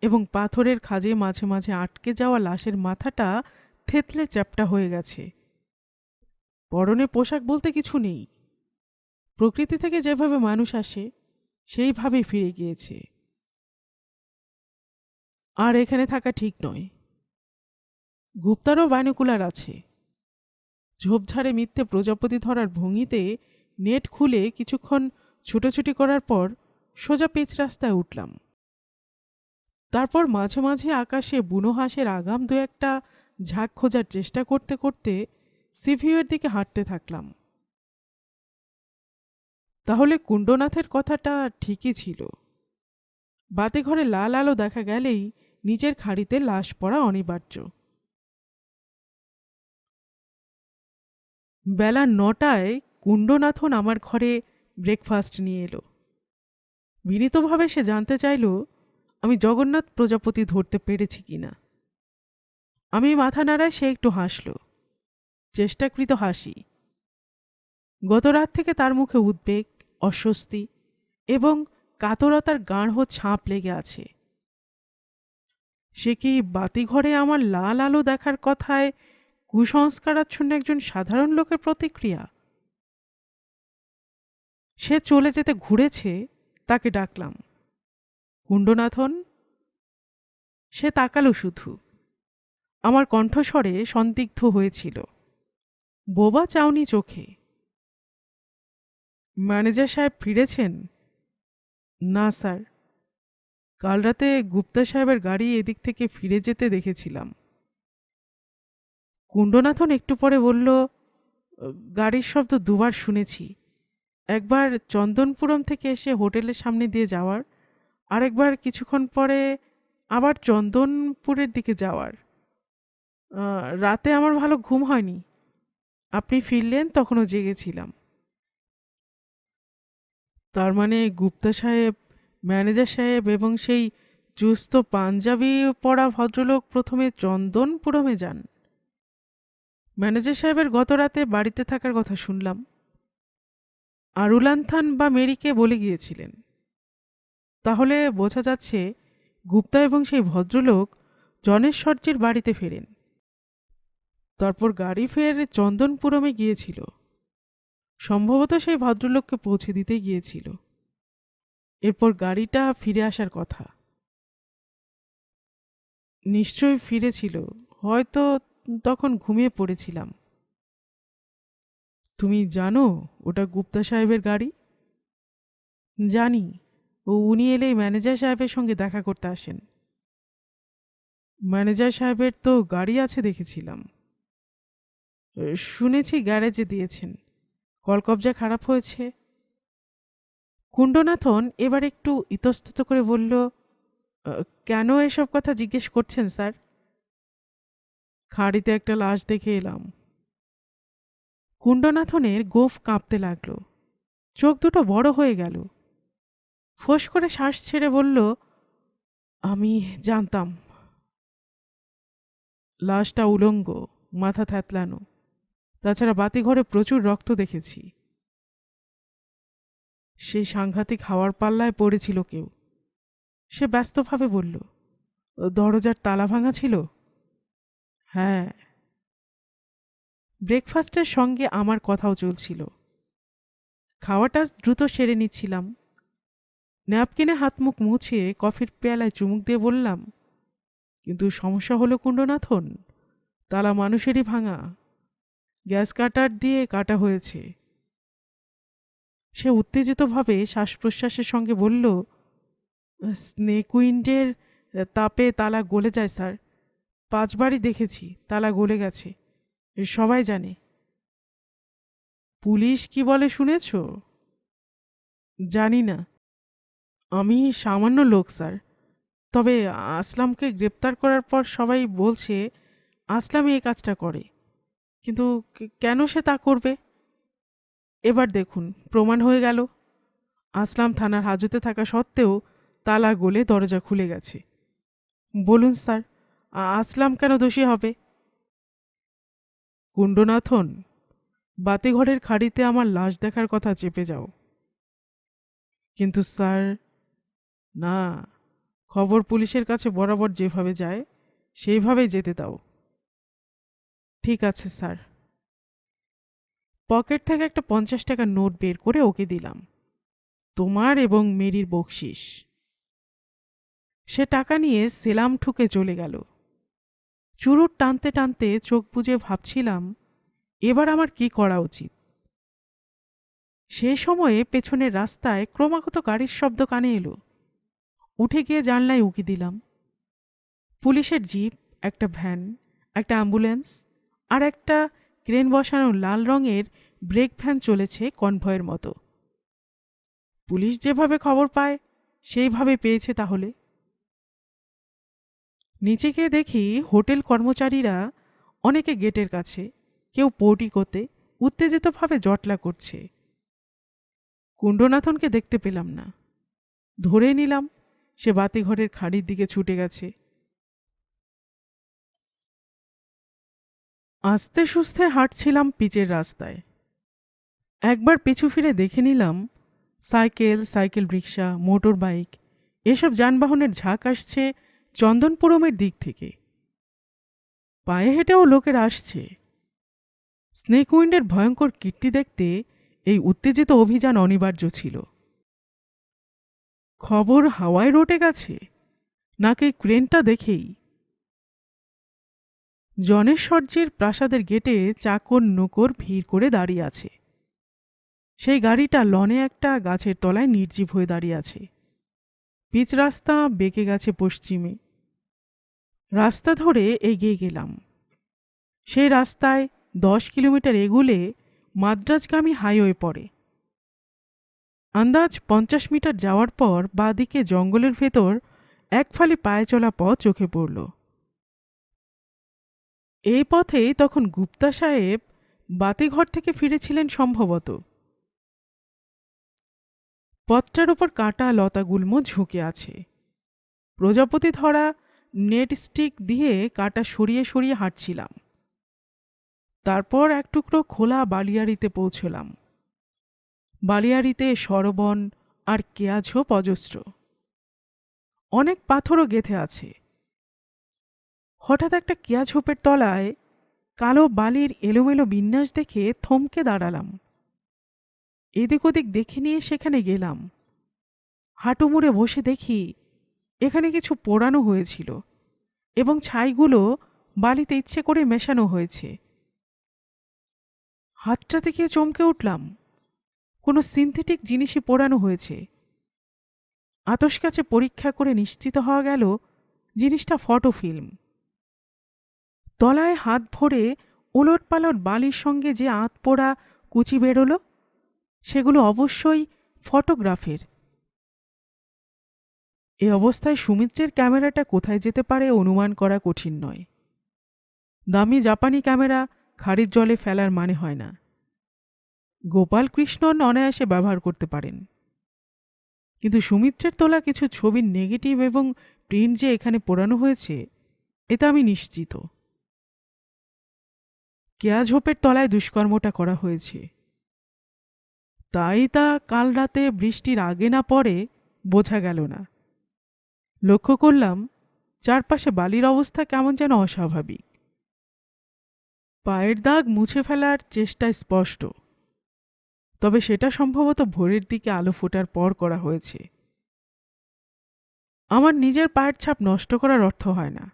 এবং পাথরের খাঁজে মাঝে মাঝে আটকে যাওয়া লাশের মাথাটা থেতলে চ্যাপ্টা হয়ে গেছে। পরনে পোশাক বলতে কিছু নেই। প্রকৃতি থেকে যেভাবে মানুষ আসে সেইভাবেই ফিরে গিয়েছে। আর এখানে থাকা ঠিক নয়। গুপ্তারও বাইনোকুলার আছে। ঝোপঝাড়ে মিথ্যে প্রজাপতি ধরার ভঙ্গিতে নেট খুলে কিছুক্ষণ ছুটোছুটি করার পর সোজা পিচ রাস্তায় উঠলাম। তারপর মাঝে মাঝে আকাশে বুনো হাঁসের আগাম দু একটা ঝাঁক খোঁজার চেষ্টা করতে করতে সিভিউয়ের দিকে হাঁটতে থাকলাম। তাহলে কুণ্ডনাথের কথাটা ঠিকই ছিল। বাতিঘরে লাল আলো দেখা গেলেই নিজের খাড়িতে লাশ পড়া অনিবার্য। বেলা 9টায় কুণ্ডনাথন আমার ঘরে ব্রেকফাস্ট নিয়ে এলো। বিনীতভাবে সে জানতে চাইল আমি জগন্নাথ প্রজাপতি ধরতে পেরেছি কিনা। আমি মাথা নাড়ায় সে একটু হাসল, চেষ্টাকৃত হাসি। গত রাত থেকে তার মুখে উদ্বেগ, অস্বস্তি এবং কাতরতার গাঢ় ছাপ লেগে আছে। সে কি বাতিঘরে আমার লাল আলো দেখার কথায় কুসংস্কারাচ্ছন্ন একজন সাধারণ লোকের প্রতিক্রিয়া? সে চলে যেতে ঘুরেছে, তাকে ডাকলাম, কুণ্ডনাথন। সে তাকালো শুধু। আমার কণ্ঠস্বরে সন্দিগ্ধ হয়েছিল, বোবা চাউনি চোখে। ম্যানেজার সাহেব ফিরেছেন? না স্যার, কাল রাতে গুপ্তা সাহেবের গাড়ি এদিক থেকে ফিরে যেতে দেখেছিলাম। কুণ্ডনাথন একটু পরে বলল, গাড়ির শব্দ দুবার শুনেছি। একবার চন্দনপুরম থেকে এসে হোটেলের সামনে দিয়ে যাওয়ার, আরেকবার কিছুক্ষণ পরে আবার চন্দনপুরের দিকে যাওয়ার। রাতে আমার ভালো ঘুম হয়নি। আপনি ফিরলেন তখনও জেগেছিলাম। তার মানে গুপ্তা সাহেব, ম্যানেজার সাহেব এবং সেই চুস্ত পাঞ্জাবি পরা ভদ্রলোক প্রথমে চন্দনপুরমে যান। ম্যানেজার সাহেবের গত রাতে বাড়িতে থাকার কথা শুনলাম। আরুলান্থান বা মেরিকে বলে গিয়েছিলেন। তাহলে বোঝা যাচ্ছে গুপ্তা এবং সেই ভদ্রলোক জনেশ্বরজির বাড়িতে ফেরেন। তারপর গাড়ি ফের চন্দনপুরমে গিয়েছিল। সম্ভবত সেই ভদ্রলোককে পৌঁছে দিতে গিয়েছিল। এরপর গাড়িটা ফিরে আসার কথা। নিশ্চয়ই ফিরেছিল, হয়তো তখন ঘুমিয়ে পড়েছিলাম। তুমি জানো ওটা গুপ্তা সাহেবের গাড়ি? জানি। উনি এলেই ম্যানেজার সাহেবের সঙ্গে দেখা করতে আসেন। ম্যানেজার সাহেবের তো গাড়ি আছে দেখেছিলাম। শুনেছি গ্যারেজে দিয়েছেন, কলকবজা খারাপ হয়েছে। কুণ্ডনাথন এবার একটু ইতস্তত করে বলল, কেন এসব কথা জিজ্ঞেস করছেন স্যার? খাড়িতে একটা লাশ দেখে এলাম। কুণ্ডনাথনের গোঁফ কাঁপতে লাগল, চোখ দুটো বড় হয়ে গেল। ফোঁস করে শ্বাস ছেড়ে বলল, আমি জানতাম। লাশটা উলঙ্গ, মাথা থ্যাতলানো। তাছাড়া বাতিঘরে প্রচুর রক্ত দেখেছি। সেই সাংঘাতিক হাওয়ার পাল্লায় পড়েছিল কেউ। সে ব্যস্তভাবে বলল, দরজার তালা ভাঙা ছিল? হ্যাঁ। ব্রেকফাস্টের সঙ্গে আমার কথাও চলছিল। খাওয়াটা দ্রুত সেরে নিচ্ছিলাম। ন্যাপকিনে হাত মুখ মুছে কফির পেয়ালায় চুমুক দিয়ে বললাম, কিন্তু সমস্যা হলো কুণ্ডনাথন, তালা মানুষেরই ভাঙা, গ্যাস কাটার দিয়ে কাটা হয়েছে। সে উত্তেজিতভাবে শ্বাস প্রশ্বাসের সঙ্গে বলল, স্নেক উইন্ডের তাপে তালা গলে যায় স্যার। 5বারই দেখেছি তালা গলে গেছে, সবাই জানে। পুলিশ কি বলে শুনেছ? জানি না। আমি সামান্য লোক স্যার, তবে আসলামকে গ্রেপ্তার করার পর সবাই বলছে আসলামই এই কাজটা করে, কিন্তু কেন সে তা করবে? এবার দেখুন প্রমাণ হয়ে গেল। আসলাম থানার হাজতে থাকা সত্ত্বেও তালা গলে দরজা খুলে গেছে। বলুন স্যার, আসলাম কেন দোষী হবে? কুণ্ডনাথন, বাতিঘরের খাড়িতে আমার লাশ দেখার কথা চেপে যাও। কিন্তু স্যার, না, খবর পুলিশের কাছে বরাবর যেভাবে যায় সেইভাবেই যেতে দাও। ঠিক আছে স্যার। পকেট থেকে একটা 50 টাকার নোট বের করে ওকে দিলাম। তোমার এবং মেরির বকশিস। সে টাকা নিয়ে সেলাম ঠুকে চলে গেল। চুরুট টানতে টানতে চোখ বুজে ভাবছিলাম এবার আমার কি করা উচিত। সে সময়ে পেছনের রাস্তায় ক্রমাগত গাড়ির শব্দ কানে এলো। উঠে গিয়ে জানলায় উকি দিলাম। পুলিশের জিপ, একটা ভ্যান, একটা অ্যাম্বুলেন্স আর একটা ক্রেন বসানো লাল রঙের ব্রেক ভ্যান চলেছে কনভয়ের মতো। পুলিশ যেভাবে খবর পায় সেইভাবে পেয়েছে তাহলে। নিচে গিয়ে দেখি হোটেল কর্মচারীরা অনেকে গেটের কাছে, কেউ পোর্টিকোতে উত্তেজিতভাবে জটলা করছে। কুণ্ডনাথনকে দেখতে পেলাম না। ধরে নিলাম সে বাতিঘরের খাড়ির দিকে ছুটে গেছে। আস্তে সুস্থে হাঁটছিলাম পিচের রাস্তায়। একবার পিছু ফিরে দেখে নিলাম cycle, cycle rickshaw, motor bike এসব যানবাহনের ঝাঁক আসছে চন্দনপুরমের দিক থেকে। পায়ে হেঁটেও লোকের আসছে। স্নেক উইন্ডের ভয়ঙ্কর কীর্তি দেখতে এই উত্তেজিত অভিযান অনিবার্য ছিল। খবর হাওয়ায় রটে গেছে নাকি ক্রেনটা দেখেই? জনেশ্বরজির প্রাসাদের গেটে চাকর নৌকর ভিড় করে দাঁড়িয়ে আছে। সেই গাড়িটা লনে একটা গাছের তলায় নির্জীব হয়ে দাঁড়িয়ে আছে। পিচ রাস্তা বেঁকে গেছে পশ্চিমে। রাস্তা ধরে এগিয়ে গেলাম। সেই রাস্তায় 10 কিলোমিটার এগুলে মাদ্রাজগামী হাইওয়ে পড়ে। আন্দাজ 50 মিটার যাওয়ার পর বাঁদিকে জঙ্গলের ভেতর এক ফালি পায়ে চলা পথ চোখে পড়ল। এই পথেই তখন গুপ্তা সাহেব বাতিঘর থেকে ফিরেছিলেন সম্ভবত। পথটার উপর কাটা লতাগুল্ম ঝুঁকে আছে। প্রজাপতি ধরা নেট স্টিক দিয়ে কাটা সরিয়ে সরিয়ে হাঁটছিলাম। তারপর এক টুকরো খোলা বালিয়াড়িতে পৌঁছলাম। বালিয়াড়িতে সরবন আর কেয়াঝোপ অজস্র। অনেক পাথরও গেঁথে আছে। হঠাৎ একটা কেয়াঝোপের তলায় কালো বালির এলোমেলো বিন্যাস দেখে থমকে দাঁড়ালাম। এদিক ওদিক দেখে নিয়ে সেখানে গেলাম। হাঁটু মুড়ে বসে দেখি এখানে কিছু পোড়ানো হয়েছিল এবং ছাইগুলো বালিতে ইচ্ছে করে মেশানো হয়েছে। হাতটা থেকে চমকে উঠলাম। কোনো সিনথেটিক জিনিসই পোড়ানো হয়েছে। আতশ কাছে পরীক্ষা করে নিশ্চিত হওয়া গেল জিনিসটা ফটো ফিল্ম। তলায় হাত ভরে ওলট পালট বালির সঙ্গে যে আঁত পোড়া কুচি বেরোলো সেগুলো অবশ্যই ফটোগ্রাফের। এ অবস্থায় সুমিত্রের ক্যামেরাটা কোথায় যেতে পারে অনুমান করা কঠিন নয়। দামি জাপানি ক্যামেরা খাড়ির জলে ফেলার মানে হয় না। গোপাল কৃষ্ণন অনায়াসে ব্যবহার করতে পারেন, কিন্তু সুমিত্রের তোলা কিছু ছবির নেগেটিভ এবং প্রিন্ট যে এখানে পোড়ানো হয়েছে এটা আমি নিশ্চিত। কেয়াঝোপের তলায় দুষ্কর্মটা করা হয়েছে। তাই তা কাল রাতে বৃষ্টির আগে না পরে বোঝা গেল না। লক্ষ্য করলাম চারপাশে বালির অবস্থা কেমন যেন অস্বাভাবিক। পায়ের দাগ মুছে ফেলার চেষ্টা স্পষ্ট, তবে সেটা সম্ভবত ভোরের দিকে আলো ফোটার পর করা হয়েছে। আমার নিজের পায়ের ছাপ নষ্ট করার অর্থ হয় না।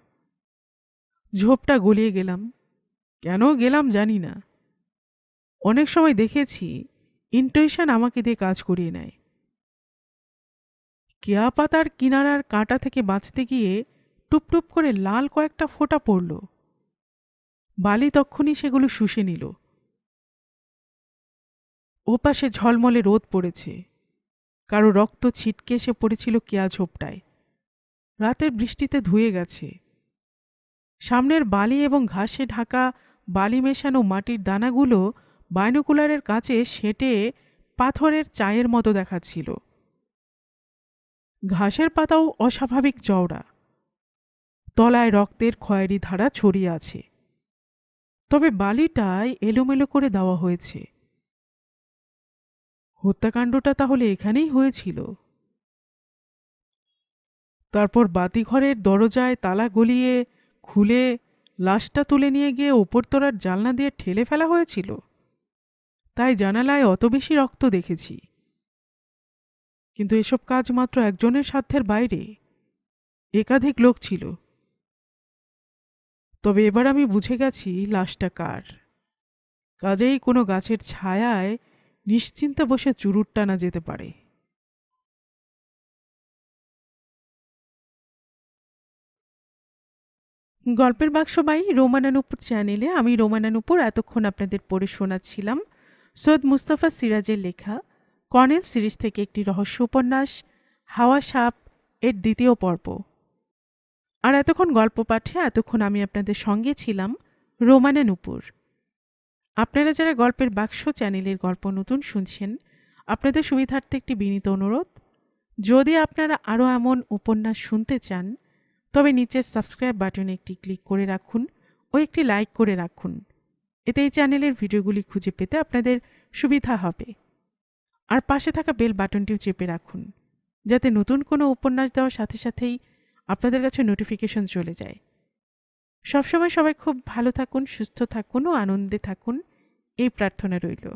ঝোপটা গলিয়ে গেলাম, কেন গেলাম জানি না। অনেক সময় দেখেছি ইনটুইশন আমাকে দিয়ে কাজ করিয়ে নেয়। কেয়া পাতার কিনারার কাঁটা থেকে বাঁচতে গিয়ে টুপটুপ করে লাল কয়েকটা ফোঁটা পড়ল। বালি তক্ষুনি সেগুলো শুষে নিল। ওপাশে ঝলমলে রোদ পড়েছে। কারো রক্ত ছিটকে এসে পড়েছিল কেয়া ঝোপটায়। রাতের বৃষ্টিতে ধুয়ে গেছে। সামনের বালি এবং ঘাসে ঢাকা বালি মেশানো মাটির দানাগুলো বাইনোকুলারের কাছে সেঁটে পাথরের চায়ের মতো দেখাচ্ছিল। ঘাসের পাতাও অস্বাভাবিক চওড়া, তলায় রক্তের খয়েরি ধারা ছড়িয়ে আছে। তবে বালিটায় এলোমেলো করে দেওয়া হয়েছে। হত্যাকাণ্ডটা তাহলে এখানেই হয়েছিল। তারপর বাতিঘরের দরজায় তালা গলিয়ে খুলে লাশটা তুলে নিয়ে গিয়ে ওপরতলার জানলা দিয়ে ঠেলে ফেলা হয়েছিল। তাই জানালায় অত বেশি রক্ত দেখেছি। কিন্তু এসব কাজ মাত্র একজনের সাধ্যের বাইরে। একাধিক লোক ছিল। তবে এবার আমি বুঝে গেছি লাশটা কার। কাজেই কোনো গাছের ছায়ায় নিশ্চিন্তে বসে চুরুট টানা যেতে পারে। গল্পের বাক্স বাই রোমানা নুপুর চ্যানেলে আমি রোমানা নুপুর এতক্ষণ আপনাদের পড়ে শোনাচ্ছিলাম সৈয়দ মুস্তাফা সিরাজের লেখা কর্নেল সিরিজ থেকে একটি রহস্য উপন্যাস হাওয়া সাপ এর দ্বিতীয় পর্ব। আর এতক্ষণ গল্প পাঠে এতক্ষণ আমি আপনাদের সঙ্গে ছিলাম রোমানা নুপুর। আপনারা যারা গল্পের বাক্স চ্যানেলের গল্প নতুন শুনছেন, আপনাদের সুবিধার্থে একটি বিনীত অনুরোধ, যদি আপনারা আরও এমন উপন্যাস শুনতে চান তবে নিচের সাবস্ক্রাইব বাটনে একটি ক্লিক করে রাখুন ও একটি লাইক করে রাখুন। এতে এই চ্যানেলের ভিডিওগুলি খুঁজে পেতে আপনাদের সুবিধা হবে। আর পাশে থাকা বেল বাটনটিও চেপে রাখুন, যাতে নতুন কোনো উপন্যাস দেওয়ার সাথে সাথেই আপনাদের কাছে নোটিফিকেশন চলে যায়। সবসময় সবাই খুব ভালো থাকুন, সুস্থ থাকুন ও আনন্দে থাকুন, এই প্রার্থনা রইল।